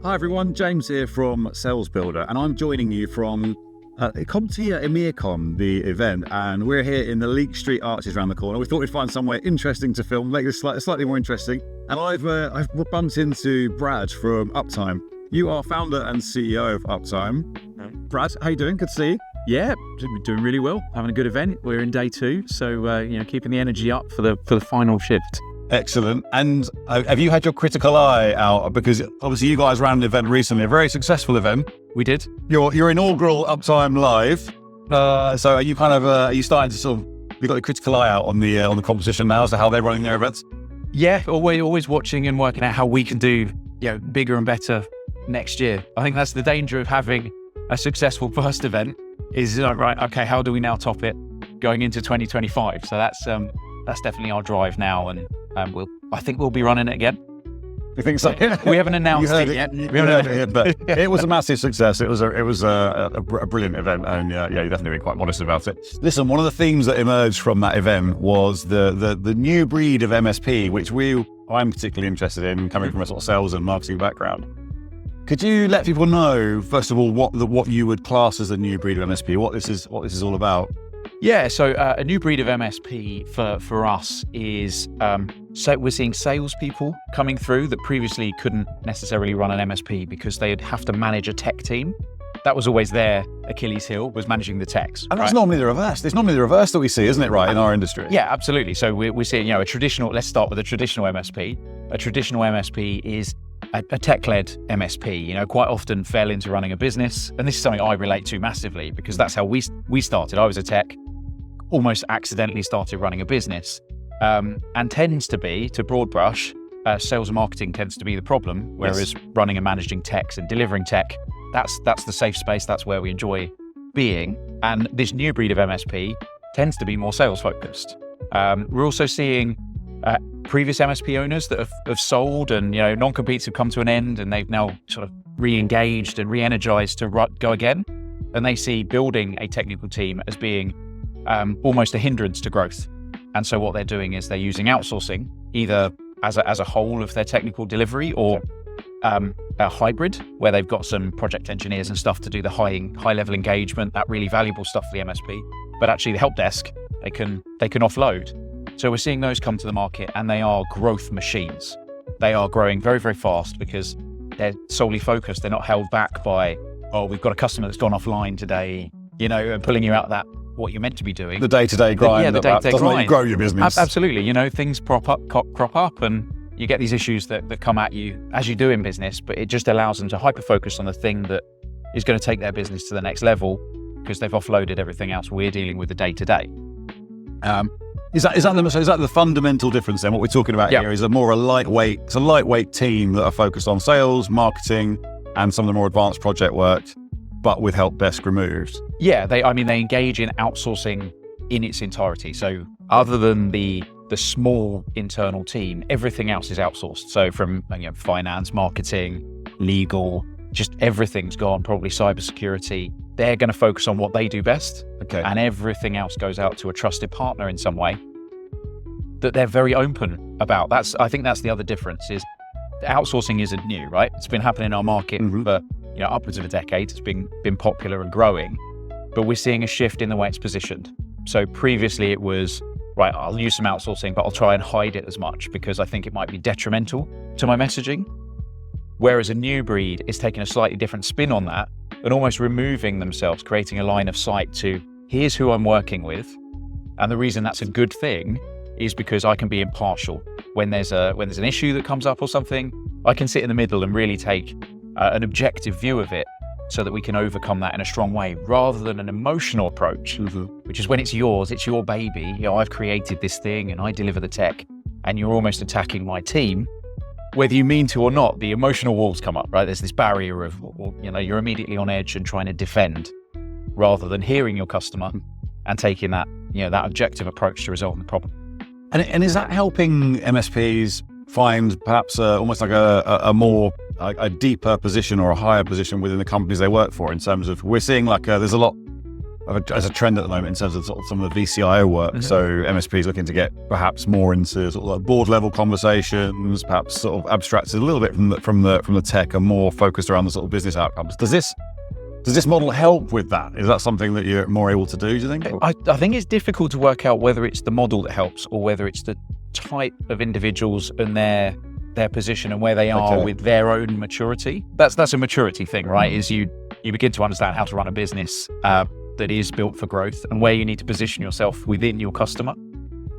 Hi everyone, James here from Sales Builder, and I'm joining you from CompTIA EMEACon, the event, and we're here in the Leek Street Arches around the corner. We thought we'd find somewhere interesting to film, make this slightly more interesting. And I've bumped into Brad from Uptime. You are founder and CEO of Uptime. Brad, how you doing? Good to see you. Yeah, doing really well. Having a good event. We're in day 2, so keeping the energy up for the final shift. Excellent. And have you had your critical eye out? Because obviously you guys ran an event recently, a very successful event. We did. Your inaugural Uptime Live. So are you are you starting to sort of, you got the critical eye out on the competition now as to how they're running their events? Yeah, always watching and working out how we can do bigger and better next year. I think that's the danger of having a successful first event is right, okay, how do we now top it going into 2025? So that's definitely our drive now, and I think we'll be running it again. You think so? We haven't announced it yet. But it was a massive success. It was a brilliant event, and you definitely been quite modest about it. Listen, one of the themes that emerged from that event was the new breed of MSP, which I'm particularly interested in, coming from a sort of sales and marketing background. Could you let people know, first of all, what you would class as a new breed of MSP, what this is all about? Yeah, so a new breed of MSP for us is, so we're seeing salespeople coming through that previously couldn't necessarily run an MSP because they'd have to manage a tech team. That was always their Achilles heel, was managing the techs. And that's normally the reverse. It's normally the reverse that we see, isn't it, right, in our industry? Yeah, absolutely. So we're seeing, let's start with a traditional MSP. A traditional MSP is a tech-led MSP, quite often fell into running a business. And this is something I relate to massively because that's how we started. I was a tech, almost accidentally started running a business, and tends to be, to broad brush, sales and marketing tends to be the problem, whereas running and managing techs and delivering tech, that's the safe space, that's where we enjoy being. And this new breed of MSP tends to be more sales focused. We're also seeing previous MSP owners that have sold and non-competes have come to an end, and they've now sort of re-engaged and re-energized to go again. And they see building a technical team as being almost a hindrance to growth. And so what they're doing is they're using outsourcing either as a whole of their technical delivery, or a hybrid where they've got some project engineers and stuff to do the high level engagement, that really valuable stuff for the MSP. But actually the help desk, they can offload. So we're seeing those come to the market, and they are growth machines. They are growing very, very fast because they're solely focused. They're not held back by, we've got a customer that's gone offline today, and pulling you out of that, what you're meant to be doing. The day-to-day grind. The day-to-day doesn't grind. Let you grow your business. Absolutely. Things crop up, and you get these issues that come at you as you do in business, but it just allows them to hyper-focus on the thing that is going to take their business to the next level because they've offloaded everything else. We're dealing with the day-to-day. Is that the fundamental difference then? What we're talking about here is a lightweight team that are focused on sales, marketing, and some of the more advanced project work, but with help desk removed. Yeah, they engage in outsourcing in its entirety. So other than the small internal team, everything else is outsourced. So from finance, marketing, legal, just everything's gone, probably cybersecurity. They're going to focus on what they do best. Okay. And everything else goes out to a trusted partner in some way that they're very open about. I think that's the other difference, is outsourcing isn't new, right? It's been happening in our market for upwards of a decade. It's been popular and growing, but we're seeing a shift in the way it's positioned. So previously it was, right, I'll use some outsourcing, but I'll try and hide it as much because I think it might be detrimental to my messaging. Whereas a new breed is taking a slightly different spin on that and almost removing themselves, creating a line of sight to, here's who I'm working with. And the reason that's a good thing is because I can be impartial. When there's an issue that comes up or something, I can sit in the middle and really take an objective view of it so that we can overcome that in a strong way, rather than an emotional approach, which is when it's yours, it's your baby. I've created this thing and I deliver the tech, and you're almost attacking my team. Whether you mean to or not, the emotional walls come up, right? There's this barrier of, you're immediately on edge and trying to defend, rather than hearing your customer and taking that, that objective approach to resolving the problem. And is that helping MSPs find perhaps almost like a deeper position or a higher position within the companies they work for, in terms of, we're seeing there's a lot as a trend at the moment in terms of, sort of some of the VCIO work. So MSPs looking to get perhaps more into sort of like board level conversations, perhaps sort of abstracted a little bit from the tech and more focused around the sort of business outcomes. Does this model help with that? Is that something that you're more able to do you think? I think it's difficult to work out whether it's the model that helps or whether it's the type of individuals and their position and where they are with their own maturity. That's a maturity thing, right? Is you begin to understand how to run a business that is built for growth and where you need to position yourself within your customer.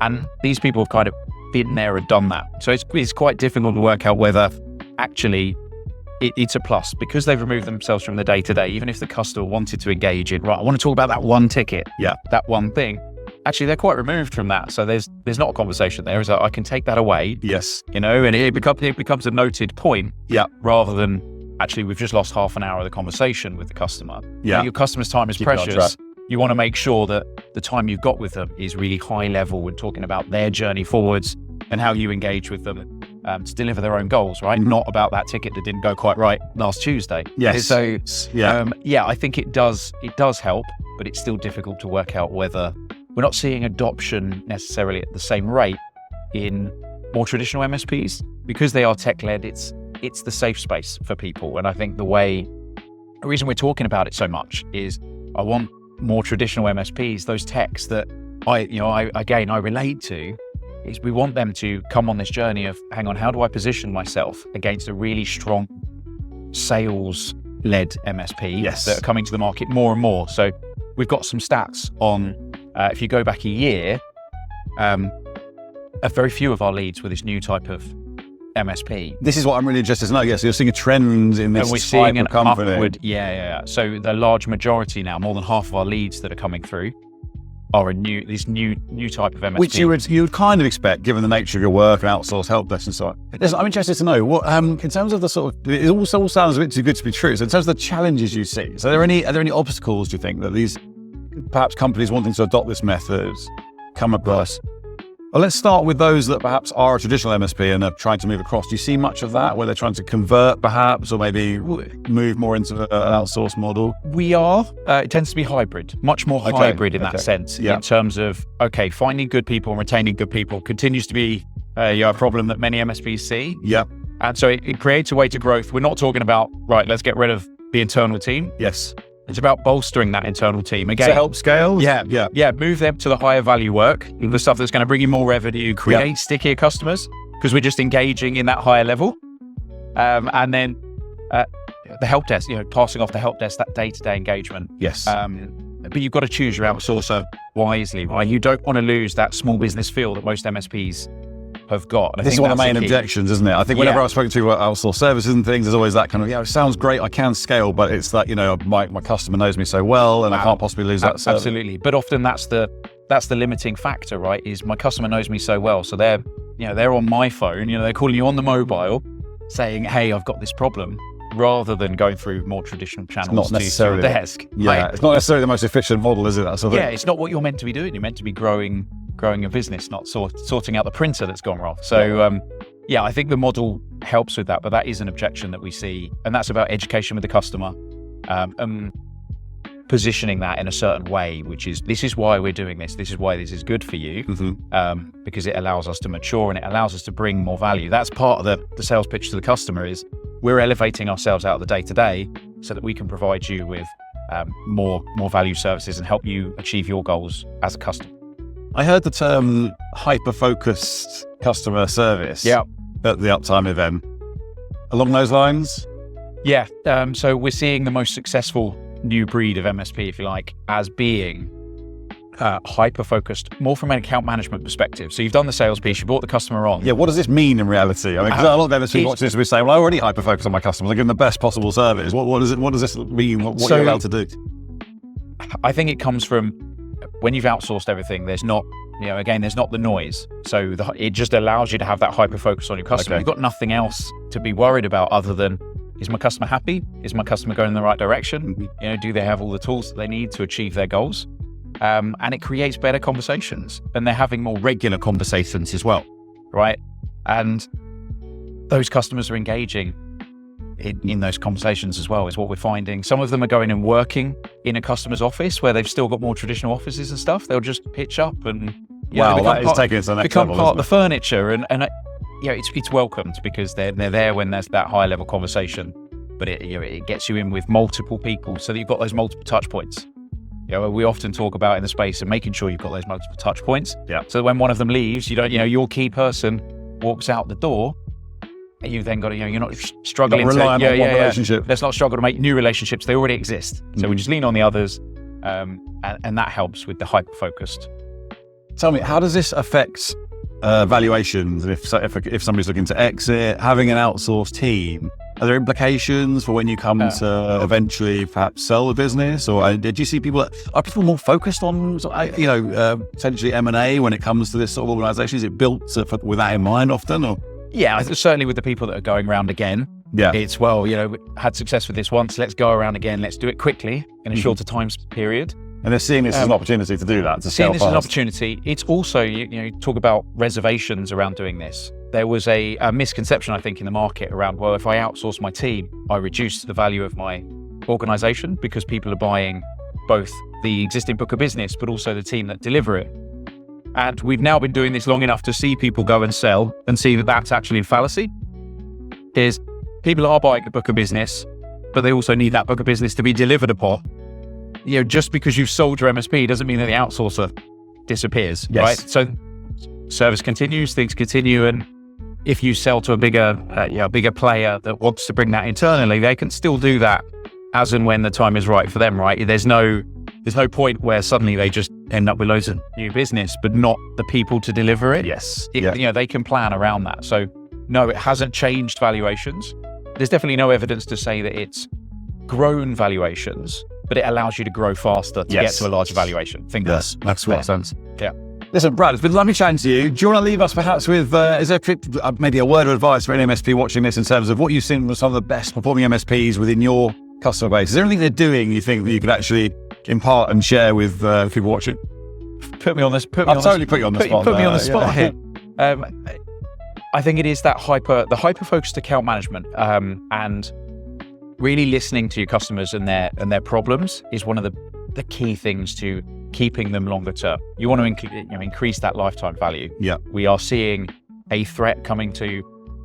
And these people have kind of been there and done that. So it's quite difficult to work out whether actually it's a plus because they've removed themselves from the day-to-day. Even if the customer wanted to engage in, right, I want to talk about that one ticket, that one thing. Actually, they're quite removed from that. So there's not a conversation there. It's like, I can take that away. Yes. And it becomes a noted point rather than actually we've just lost half an hour of the conversation with the customer. Yeah. Your customer's time is precious. You want to make sure that the time you've got with them is really high level. We're talking about their journey forwards and how you engage with them to deliver their own goals, right? Not about that ticket that didn't go quite right last Tuesday. Yes. So I think it does help, but it's still difficult to work out whether we're not seeing adoption necessarily at the same rate in more traditional MSPs because they are tech-led. It's the safe space for people. And I think the reason we're talking about it so much is I want more traditional MSPs, those techs that I relate to, is we want them to come on this journey of, hang on, how do I position myself against a really strong sales-led MSP that are coming to the market more and more. So we've got some stats on, if you go back a year, a very few of our leads were this new type of MSP. This is what I'm really interested to know. Yes, you're seeing a trend in this and we're seeing an company. Upward, So the large majority now, more than half of our leads that are coming through are this new type of MSP. Which you would kind of expect, given the nature of your work and outsourced help desk and so on. Listen, I'm interested to know what, in terms of the sort of, it all sounds a bit too good to be true. So in terms of the challenges you see, so are there any obstacles, do you think, that these perhaps companies wanting to adopt this method come across? Well, let's start with those that perhaps are a traditional MSP and are trying to move across. Do you see much of that where they're trying to convert perhaps, or maybe move more into an outsourced model? We are. It tends to be hybrid, much more hybrid in that sense, in terms of, finding good people and retaining good people continues to be a problem that many MSPs see. Yeah. And so it creates a way to growth. We're not talking about, right, let's get rid of the internal team. Yes. It's about bolstering that internal team. Again, to help scale? Yeah. Move them to the higher value work, the stuff that's going to bring you more revenue, create stickier customers, because we're just engaging in that higher level. And then the help desk, passing off the help desk, that day-to-day engagement. Yes. But you've got to choose your outsourcer wisely, right? You don't want to lose that small business feel that most MSPs have got. This is one of the main objections, isn't it? I think whenever I've spoken to outsourced services and things, there's always that kind of, it sounds great, I can scale, but it's that, my customer knows me so well and I can't possibly lose that service. Absolutely. But often that's the limiting factor, right? Is my customer knows me so well. So they're on my phone, they're calling you on the mobile saying, hey, I've got this problem, rather than going through more traditional channels to the desk. Yeah, it's not necessarily the most efficient model, is it? It's not what you're meant to be doing. You're meant to be growing a business, not sorting out the printer that's gone wrong. So I think the model helps with that, but that is an objection that we see, and that's about education with the customer, positioning that in a certain way, which is, this is why we're doing this is why this is good for you, because it allows us to mature and it allows us to bring more value. That's part of the sales pitch to the customer, is we're elevating ourselves out of the day-to-day so that we can provide you with more value services and help you achieve your goals as a customer. I heard the term hyper-focused customer service at the Uptime event. Along those lines? Yeah. So we're seeing the most successful new breed of MSP, if you like, as being hyper-focused, more from an account management perspective. So you've done the sales piece, you brought the customer on. Yeah, what does this mean in reality? I mean, because a lot of MSPs watching this will be saying, well, I already hyper-focus on my customers, I give them the best possible service. What does this mean? What are you allowed to do? I think it comes from, when you've outsourced everything, there's not the noise. So it just allows you to have that hyper focus on your customer. You've got nothing else to be worried about other than, is my customer happy? Is my customer going in the right direction? Do they have all the tools that they need to achieve their goals? And it creates better conversations, and they're having more regular conversations as well, right? And those customers are engaging in those conversations as well, is what we're finding. Some of them are going and working in a customer's office where they've still got more traditional offices and stuff. They'll just pitch up and that is taking it to the next become level, part of the isn't furniture, and it's welcomed because they're there when there's that high level conversation. But it gets you in with multiple people so that you've got those multiple touch points. We often talk about in the space and making sure you've got those multiple touch points. Yeah. So that when one of them leaves, you don't, your key person walks out the door, and you've then got to, you're not struggling to rely on one relationship. Let's not struggle to make new relationships. They already exist. So we just lean on the others, and that helps with the hyper-focused. Tell me, how does this affect valuations? And if somebody's looking to exit, having an outsourced team, are there implications for when you come to eventually perhaps sell the business? Or did you see are people more focused on, potentially M&A when it comes to this sort of organisation? Is it built with that in mind often? Or? Yeah, certainly with the people that are going around again. Yeah. It's, had success with this once, let's go around again, let's do it quickly in a shorter time period. And they're seeing this as an opportunity to do that, to sell fast. Seeing this as an opportunity. It's also, you talk about reservations around doing this. There was a misconception, I think, in the market around, if I outsource my team, I reduce the value of my organisation because people are buying both the existing book of business, but also the team that deliver it. And we've now been doing this long enough to see people go and sell and see that that's actually a fallacy. Is people are buying the book of business, but they also need that book of business to be delivered upon. Just because you've sold your MSP doesn't mean that the outsourcer disappears, right? So service continues, things continue, and if you sell to a bigger player that wants to bring that internally, they can still do that as and when the time is right for them, right? There's no point where suddenly they just end up with loads of new business, but not the people to deliver it. Yes. They can plan around that. So no, it hasn't changed valuations. There's definitely no evidence to say that it's grown valuations, but it allows you to grow faster to get to a larger valuation. I think that's what sense. Yeah. Listen, Brad, it's been lovely chatting to you. Do you want to leave us perhaps with, is there maybe a word of advice for any MSP watching this in terms of what you've seen with some of the best performing MSPs within your customer base? Is there anything they're doing you think that you could actually impart and share with people watching? Put me on this. I'll totally put you on the spot. Put me on the spot here. I think it is that hyper-focused account management, and really listening to your customers and their problems is one of the key things to keeping them longer term. You want to increase that lifetime value. Yeah. We are seeing a threat coming to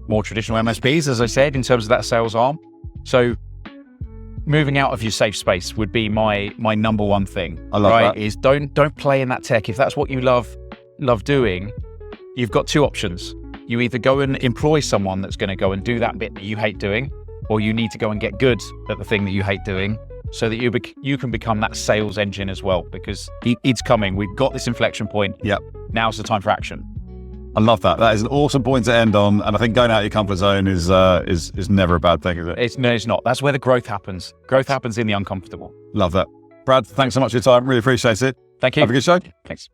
more traditional MSPs, as I said, in terms of that sales arm. So moving out of your safe space would be my number one thing. I love that. Is don't play in that tech. If that's what you love doing, you've got two options. You either go and employ someone that's going to go and do that bit that you hate doing, or you need to go and get good at the thing that you hate doing, so that you can become that sales engine as well, because it's coming. We've got this inflection point. Yep. Now's the time for action. I love that. That is an awesome point to end on. And I think going out of your comfort zone is never a bad thing, is it? It's not. That's where the growth happens. Growth happens in the uncomfortable. Love that. Brad, thanks so much for your time. Really appreciate it. Thank you. Have a good show. Thanks.